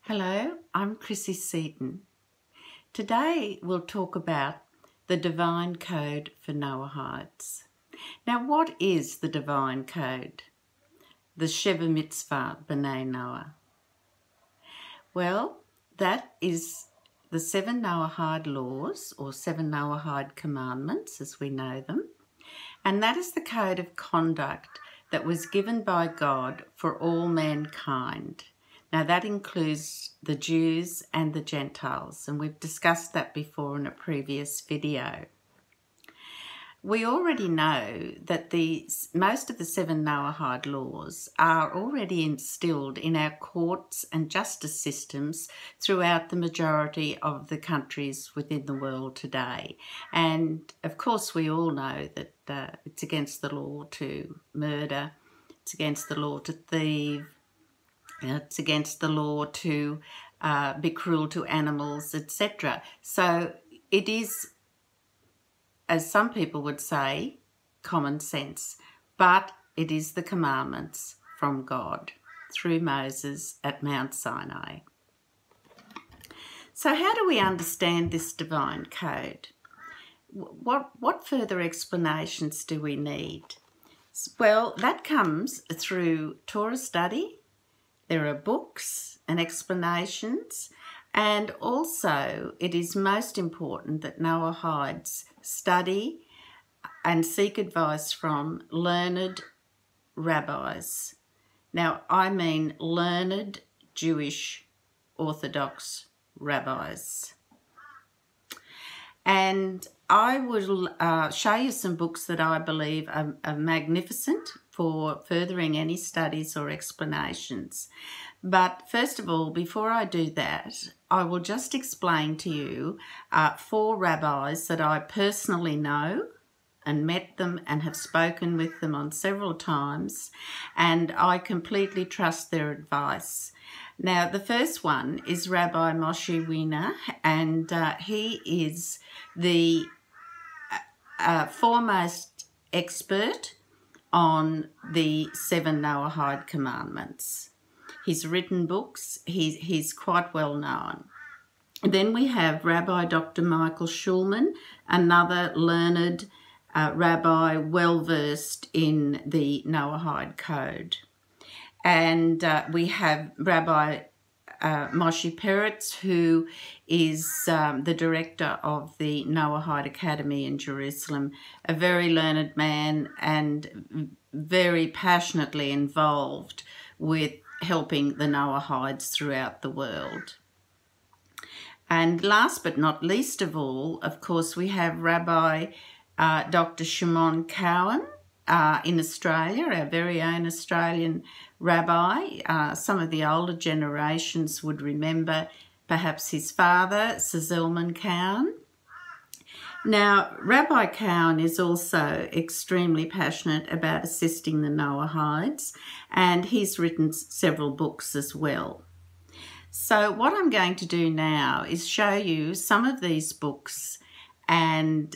Hello, I'm Chrissy Seaton. Today we'll talk about the Divine Code for Noahides. Now, what is the Divine Code? The Sheva Mitzvah B'nai Noah. Well, that is the 7 Noahide laws, or 7 Noahide commandments as we know them. And that is the code of conduct that was given by God for all mankind. Now that includes the Jews and the Gentiles, and we've discussed that before in a previous video. We already know that most of the 7 Noahide laws are already instilled in our courts and justice systems throughout the majority of the countries within the world today. And of course we all know that it's against the law to murder, it's against the law to thieve, it's against the law to be cruel to animals, etc. So it is, as some people would say, common sense, but it is the commandments from God through Moses at Mount Sinai. So how do we understand this divine code? What further explanations do we need? Well, that comes through Torah study. There are books and explanations, and also it is most important that Noahides study and seek advice from learned rabbis. Now, I mean learned Jewish Orthodox rabbis. And I will show you some books that I believe are magnificent for furthering any studies or explanations. But first of all, before I do that, I will just explain to you 4 rabbis that I personally know and met them and have spoken with them on several times, and I completely trust their advice. Now, the first one is Rabbi Moshe Weiner, and he is the foremost expert on the 7 Noahide commandments. He's written books, he's quite well known. Then we have Rabbi Dr. Michael Schulman, another learned rabbi well versed in the Noahide code. And we have Rabbi Moshe Peretz, who is the director of the Noahide Academy in Jerusalem, a very learned man and very passionately involved with helping the Noahides throughout the world. And last but not least of all, of course, we have Rabbi Dr. Shimon Cowan in Australia, our very own Australian rabbi. Some of the older generations would remember perhaps his father, Sir Zalman Cowan. Now, Rabbi Cowan is also extremely passionate about assisting the Noahides, and he's written several books as well. So what I'm going to do now is show you some of these books, and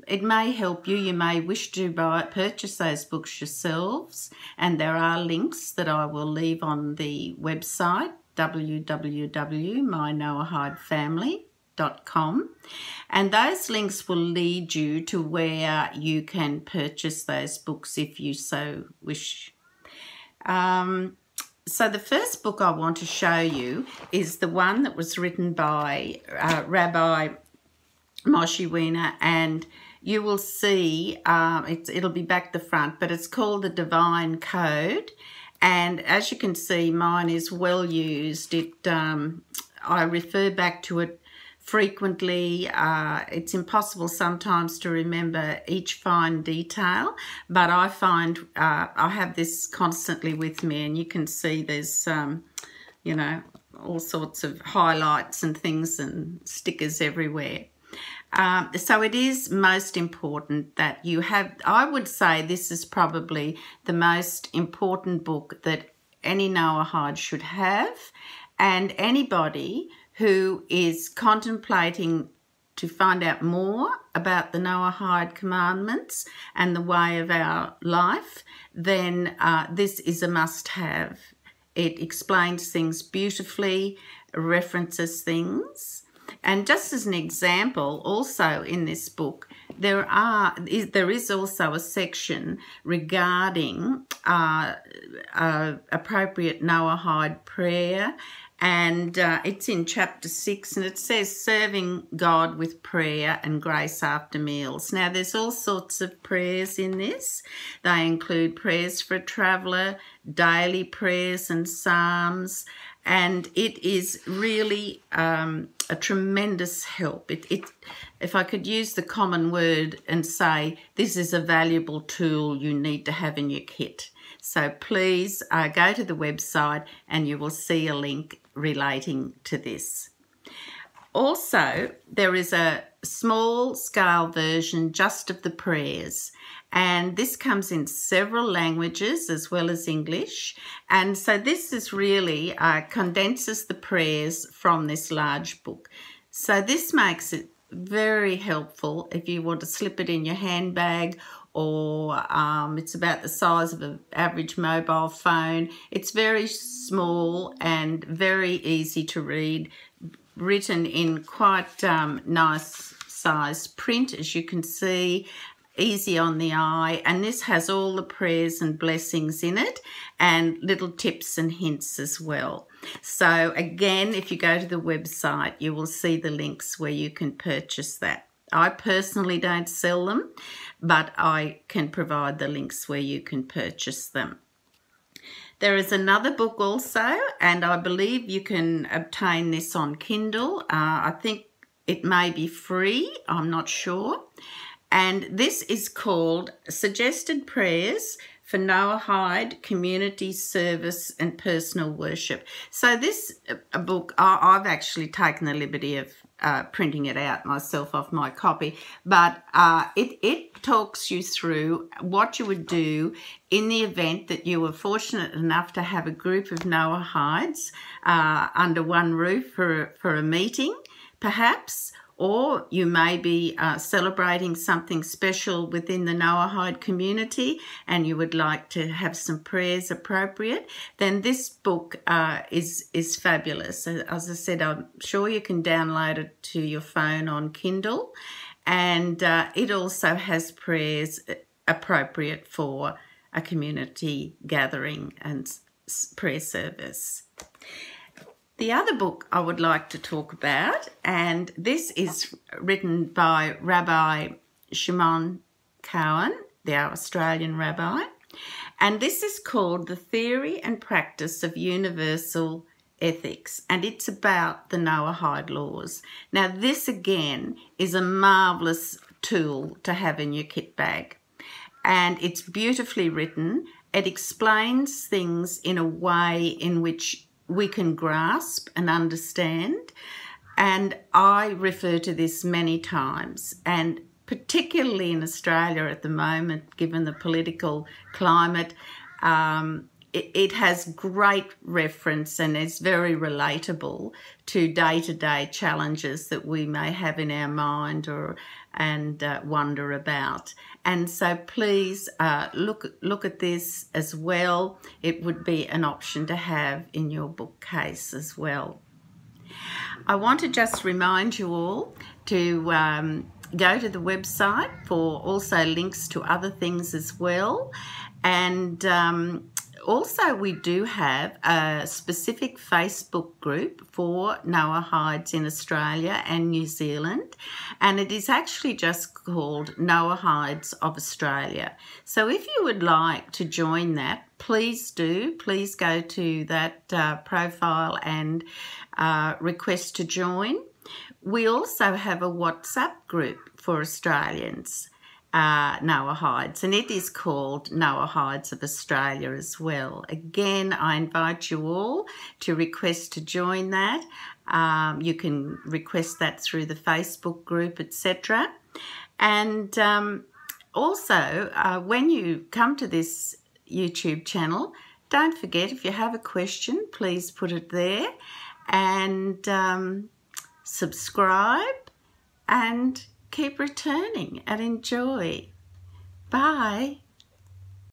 it may help you. You may wish to purchase those books yourselves, and there are links that I will leave on the website www.mynoahidefamily.com, and those links will lead you to where you can purchase those books if you so wish. So the first book I want to show you is the one that was written by Rabbi Moshe Weiner, and you will see it'll be back the front, but it's called the Divine Code. And as you can see, mine is well used. I refer back to it frequently. It's impossible sometimes to remember each fine detail, but I find I have this constantly with me, and you can see there's you know, all sorts of highlights and things and stickers everywhere. So it is most important that you have, I would say this is probably the most important book that any Noahide should have, and anybody who is contemplating to find out more about the Noahide commandments and the way of our life, then this is a must-have. It explains things beautifully, references things. And just as an example, also in this book, there is also a section regarding appropriate Noahide prayer, and it's in chapter 6, and it says serving God with prayer and grace after meals. Now, there's all sorts of prayers in this. They include prayers for a traveller, daily prayers and psalms, and it is really a tremendous help. If I could use the common word and say, this is a valuable tool you need to have in your kit. So please go to the website and you will see a link relating to this. Also, there is a small scale version just of the prayers, and this comes in several languages as well as English. And so this is really condenses the prayers from this large book. So this makes it very helpful if you want to slip it in your handbag, or it's about the size of an average mobile phone. It's very small and very easy to read, written in quite nice size print, as you can see, easy on the eye. And this has all the prayers and blessings in it and little tips and hints as well. So again, if you go to the website, you will see the links where you can purchase that. I personally don't sell them, but I can provide the links where you can purchase them. There is another book also, and I believe you can obtain this on Kindle. I think it may be free, I'm not sure. And this is called Suggested Prayers for Noahide Community Service and Personal Worship. So this book, I've actually taken the liberty of printing it out myself off my copy, but it talks you through what you would do in the event that you were fortunate enough to have a group of Noahides under one roof for a meeting, perhaps, or you may be celebrating something special within the Noahide community and you would like to have some prayers appropriate, then this book is fabulous. As I said, I'm sure you can download it to your phone on Kindle, and it also has prayers appropriate for a community gathering and prayer service. The other book I would like to talk about, and this is written by Rabbi Shimon Cohen, the Australian rabbi, and this is called The Theory and Practice of Universal Ethics, and it's about the Noahide laws. Now, this again is a marvellous tool to have in your kit bag, and it's beautifully written. It explains things in a way in which we can grasp and understand, and I refer to this many times, and particularly in Australia at the moment, given the political climate, it has great reference and is very relatable to day-to-day challenges that we may have in our mind and wonder about. And so please look at this as well. It would be an option to have in your bookcase as well. I want to just remind you all to go to the website for also links to other things as well. And also, we do have a specific Facebook group for Noahides in Australia and New Zealand, and it is actually just called Noahides of Australia. So if you would like to join that, please do. Please go to that profile and request to join. We also have a WhatsApp group for Australians, Noahides, and it is called Noahides of Australia as well. Again, I invite you all to request to join that. You can request that through the Facebook group, etc. And also, when you come to this YouTube channel, don't forget, if you have a question, please put it there, and subscribe and keep returning and enjoy. Bye.